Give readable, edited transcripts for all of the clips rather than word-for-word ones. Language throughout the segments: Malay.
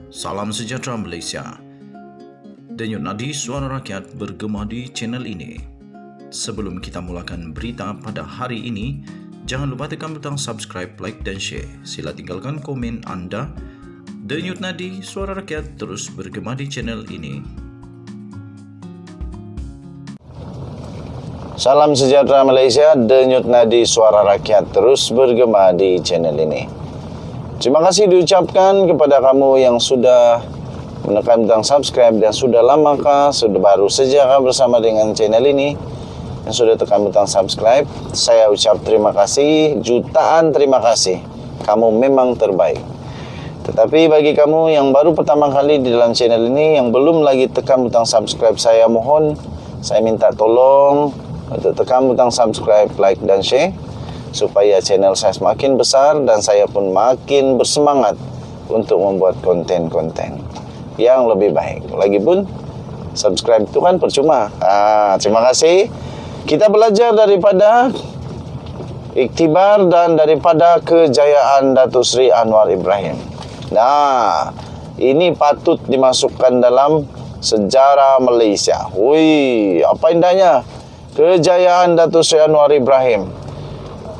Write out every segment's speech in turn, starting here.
Salam sejahtera Malaysia. Denyut nadi suara rakyat bergema di channel ini. Sebelum kita mulakan berita pada hari ini, jangan lupa tekan butang subscribe, like dan share. Sila tinggalkan komen anda. Denyut nadi suara rakyat terus bergema di channel ini. Salam sejahtera Malaysia, denyut nadi suara rakyat terus bergema di channel ini. Terima kasih diucapkan kepada kamu yang sudah menekan butang subscribe dan sudah lamakah, sudah baru saja bersama dengan channel ini yang sudah tekan butang subscribe. Saya ucap terima kasih, jutaan terima kasih. Kamu memang terbaik. Tetapi bagi kamu yang baru pertama kali di dalam channel ini yang belum lagi tekan butang subscribe, saya mohon, saya minta tolong untuk tekan butang subscribe, like dan share supaya channel saya semakin besar dan saya pun makin bersemangat untuk membuat konten-konten yang lebih baik. Lagipun subscribe itu kan percuma. Terima kasih. Kita belajar daripada iktibar dan daripada kejayaan Datuk Seri Anwar Ibrahim. Nah, ini patut dimasukkan dalam sejarah Malaysia. Wih, apa indahnya kejayaan Datuk Seri Anwar Ibrahim.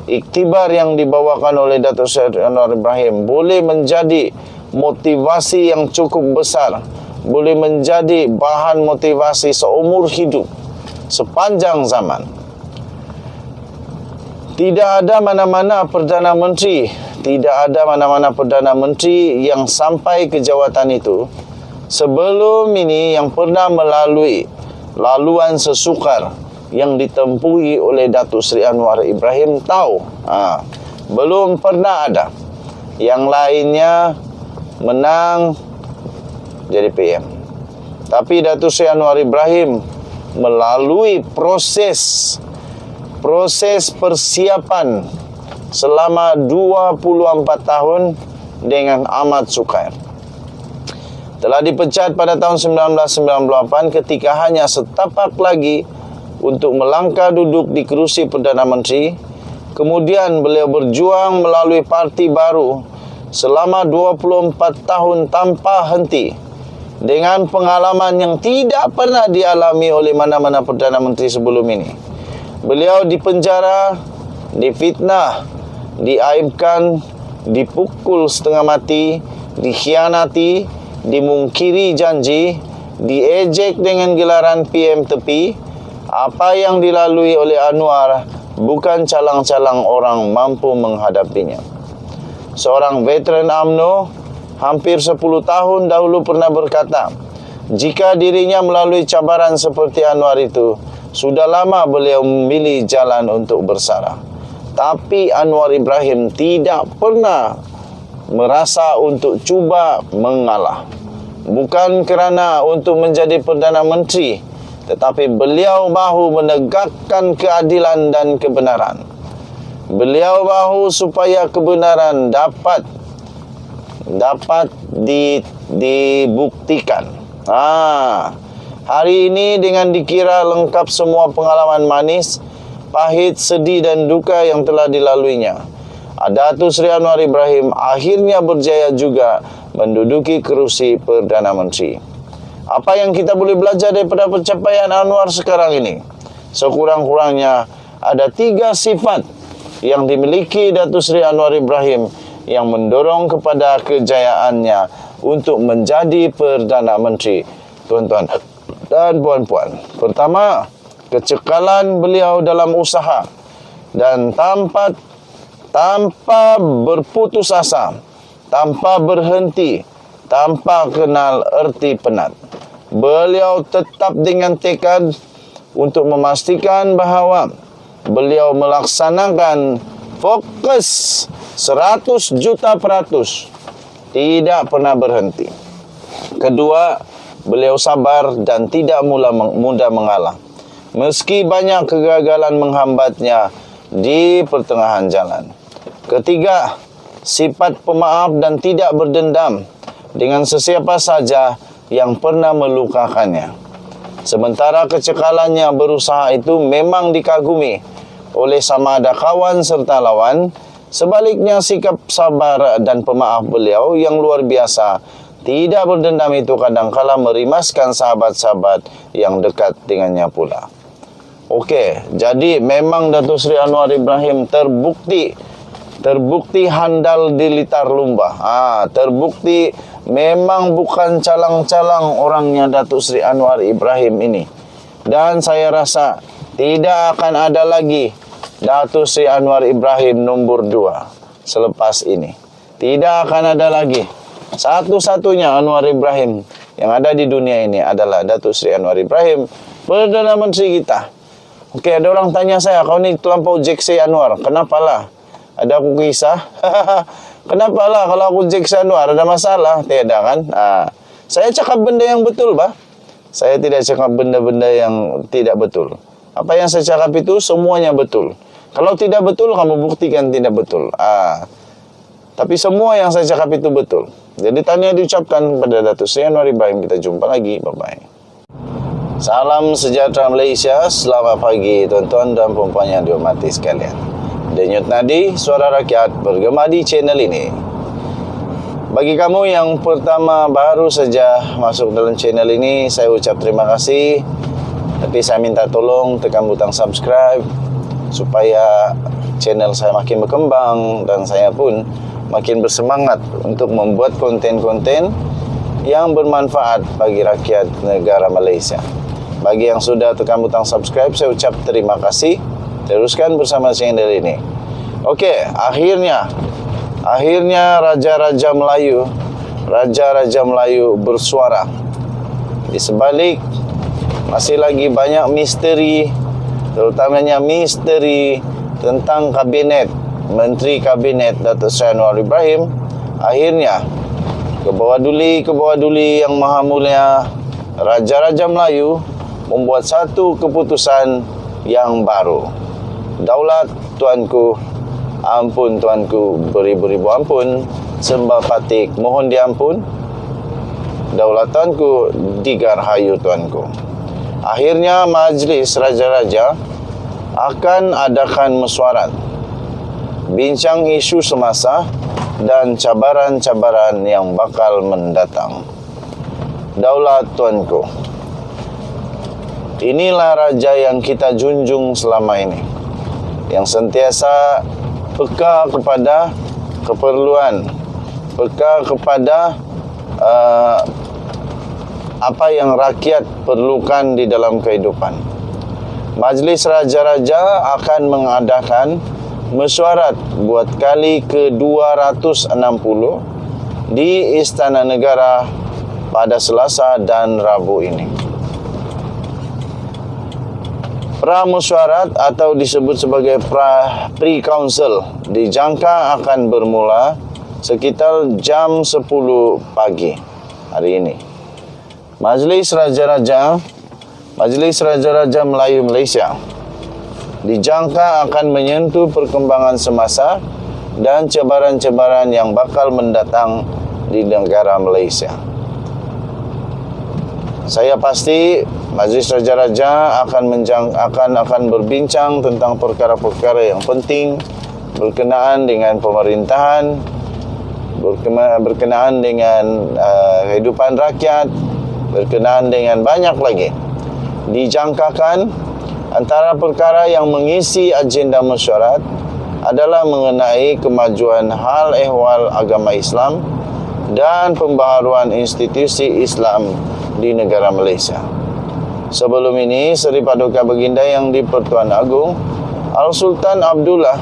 Iktibar yang dibawakan oleh Datuk Seri Anwar Ibrahim boleh menjadi motivasi yang cukup besar, boleh menjadi bahan motivasi seumur hidup, sepanjang zaman. Tidak ada mana-mana Perdana Menteri, yang sampai ke jawatan itu sebelum ini yang pernah melalui laluan sesukar yang ditempuhi oleh Datuk Seri Anwar Ibrahim tahu. Belum pernah ada yang lainnya menang jadi PM. Tapi Datuk Seri Anwar Ibrahim melalui proses persiapan selama 24 tahun dengan amat sukar. Telah dipecat pada tahun 1998 ketika hanya setapak lagi untuk melangkah duduk di kerusi Perdana Menteri. Kemudian beliau berjuang melalui parti baru selama 24 tahun tanpa henti, dengan pengalaman yang tidak pernah dialami oleh mana-mana Perdana Menteri sebelum ini. Beliau dipenjara, difitnah, diaibkan, dipukul setengah mati, dikhianati, dimungkiri janji, diejek dengan gelaran PM tepi. Apa yang dilalui oleh Anwar bukan calang-calang orang mampu menghadapinya. Seorang veteran UMNO hampir 10 tahun dahulu pernah berkata, jika dirinya melalui cabaran seperti Anwar itu, sudah lama beliau memilih jalan untuk bersarah. Tapi Anwar Ibrahim tidak pernah merasa untuk cuba mengalah. Bukan kerana untuk menjadi Perdana Menteri, tetapi beliau mahu menegakkan keadilan dan kebenaran. Beliau mahu supaya kebenaran dapat dibuktikan. Hari ini dengan dikira lengkap semua pengalaman manis, pahit, sedih dan duka yang telah dilaluinya, Datuk Seri Anwar Ibrahim akhirnya berjaya juga menduduki kerusi Perdana Menteri. Apa yang kita boleh belajar daripada pencapaian Anwar sekarang ini? Sekurang-kurangnya ada 3 sifat yang dimiliki Datuk Seri Anwar Ibrahim yang mendorong kepada kejayaannya untuk menjadi Perdana Menteri, tuan-tuan dan puan-puan. Pertama, kecekalan beliau dalam usaha dan tanpa berputus asa, tanpa berhenti, tanpa kenal erti penat. Beliau tetap dengan tekad untuk memastikan bahawa beliau melaksanakan fokus 100 juta %, tidak pernah berhenti. Kedua, beliau sabar dan tidak mudah mengalah, meski banyak kegagalan menghambatnya di pertengahan jalan. Ketiga, sifat pemaaf dan tidak berdendam dengan sesiapa saja yang pernah melukakannya. Sementara kecekalannya berusaha itu memang dikagumi oleh sama ada kawan serta lawan. Sebaliknya sikap sabar dan pemaaf beliau yang luar biasa Tidak berdendam itu kadangkala merimaskan sahabat-sahabat yang dekat dengannya pula. Okey, jadi memang Datuk Seri Anwar Ibrahim terbukti handal di litar lumba. Terbukti memang bukan calang-calang orangnya Datuk Seri Anwar Ibrahim ini. Dan saya rasa tidak akan ada lagi Datuk Seri Anwar Ibrahim nombor 2 selepas ini. Tidak akan ada lagi. Satu-satunya Anwar Ibrahim yang ada di dunia ini adalah Datuk Seri Anwar Ibrahim, Perdana Menteri kita. Okey, ada orang tanya saya, kau ni terlampau Jeksi Anwar. Kenapalah? Ada aku kisah. Kenapalah kalau aku Jeksi Anwar? Ada masalah? Tidak kan? Saya cakap benda yang betul, bah. Saya tidak cakap benda-benda yang tidak betul. Apa yang saya cakap itu semuanya betul. Kalau tidak betul, kamu buktikan tidak betul. Tapi semua yang saya cakap itu betul. Jadi tanya diucapkan kepada Datuk Seri Anwar Ibrahim. Kita jumpa lagi. Bye-bye. Salam sejahtera Malaysia. Selamat pagi tuan-tuan dan puan-puan yang dihormati sekalian. Denyut nadi suara rakyat bergema di channel ini. Bagi kamu yang pertama baru saja masuk dalam channel ini, saya ucap terima kasih. Tapi saya minta tolong tekan butang subscribe supaya channel saya makin berkembang dan saya pun makin bersemangat untuk membuat konten-konten yang bermanfaat bagi rakyat negara Malaysia. Bagi yang sudah tekan butang subscribe, saya ucap terima kasih. Teruskan bersama channel ini. Okey, akhirnya Raja-Raja Melayu bersuara. Di sebalik masih lagi banyak misteri, terutamanya misteri tentang kabinet, Menteri Kabinet Datuk Seri Anwar Ibrahim. Akhirnya Kebawah Duli yang Maha Mulia Raja-Raja Melayu membuat satu keputusan yang baru. Daulat tuanku, ampun tuanku, beribu-ribu ampun, sembah patik mohon diampun. Daulat tuanku, digarhayu tuanku. Akhirnya Majlis Raja-Raja akan adakan mesyuarat, bincang isu semasa dan cabaran-cabaran yang bakal mendatang. Daulat tuanku, inilah raja yang kita junjung selama ini, yang sentiasa peka kepada keperluan, peka kepada apa yang rakyat perlukan di dalam kehidupan. Majlis Raja-Raja akan mengadakan mesyuarat buat kali ke-260 di Istana Negara pada Selasa dan Rabu ini. Pramesyuarat atau disebut sebagai pre-council dijangka akan bermula sekitar jam 10 pagi hari ini. Majlis Raja-Raja Melayu Malaysia dijangka akan menyentuh perkembangan semasa dan cabaran-cabaran yang bakal mendatang di negara Malaysia. Saya pasti Majlis Raja-Raja akan berbincang tentang perkara-perkara yang penting berkenaan dengan pemerintahan, berkenaan dengan kehidupan rakyat, berkenaan dengan banyak lagi. Dijangkakan antara perkara yang mengisi agenda mesyuarat adalah mengenai kemajuan hal ehwal agama Islam dan pembaharuan institusi Islam di negara Malaysia. Sebelum ini, Seri Paduka Baginda Yang di-Pertuan Agong Al-Sultan Abdullah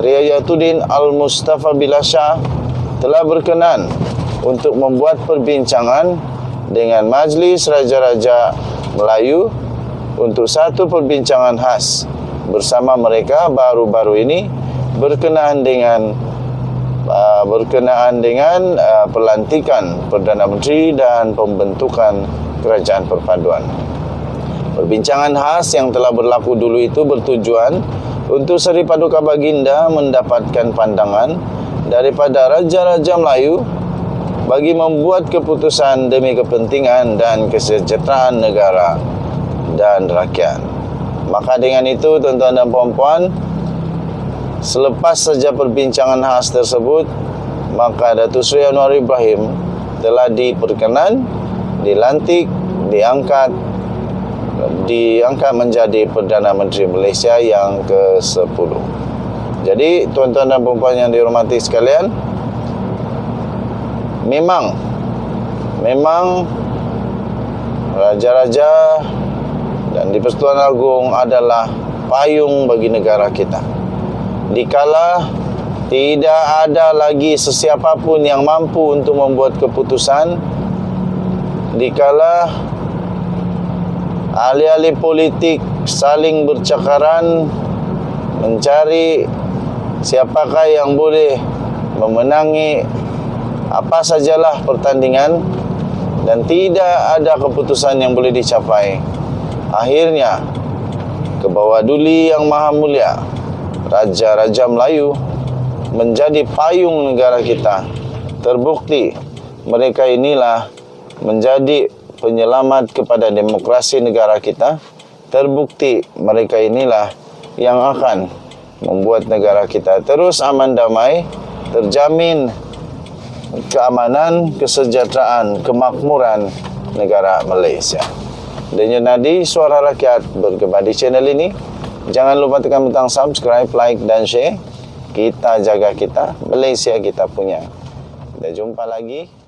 Riyayatuddin Al-Mustafa Billah Shah telah berkenan untuk membuat perbincangan dengan Majlis Raja-Raja Melayu untuk satu perbincangan khas bersama mereka baru-baru ini berkenaan dengan pelantikan Perdana Menteri dan pembentukan Kerajaan Perpaduan. Perbincangan khas yang telah berlaku dulu itu bertujuan untuk Seri Paduka Baginda mendapatkan pandangan daripada Raja-Raja Melayu bagi membuat keputusan demi kepentingan dan kesejahteraan negara dan rakyat. Maka dengan itu, tuan-tuan dan puan-puan, selepas saja perbincangan khas tersebut, maka Datuk Seri Anwar Ibrahim telah diperkenan, dilantik, diangkat menjadi Perdana Menteri Malaysia yang ke-10. Jadi tuan-tuan dan puan-puan yang dihormati sekalian, memang raja-raja dan di Persekutuan Agung adalah payung bagi negara kita. Dikala tidak ada lagi sesiapa pun yang mampu untuk membuat keputusan, dikala ahli-ahli politik saling bercakaran mencari siapakah yang boleh memenangi apa sajalah pertandingan dan tidak ada keputusan yang boleh dicapai. Akhirnya ke bawah duli yang maha mulia, Raja-Raja Melayu menjadi payung negara kita. Terbukti mereka inilah menjadi penyelamat kepada demokrasi negara kita. Terbukti mereka inilah yang akan membuat negara kita terus aman damai, terjamin keamanan, kesejahteraan, kemakmuran negara Malaysia. Denyut nadi suara rakyat bergema di channel ini. Jangan lupa tekan butang subscribe, like dan share. Kita jaga kita, Malaysia kita punya. Kita jumpa lagi.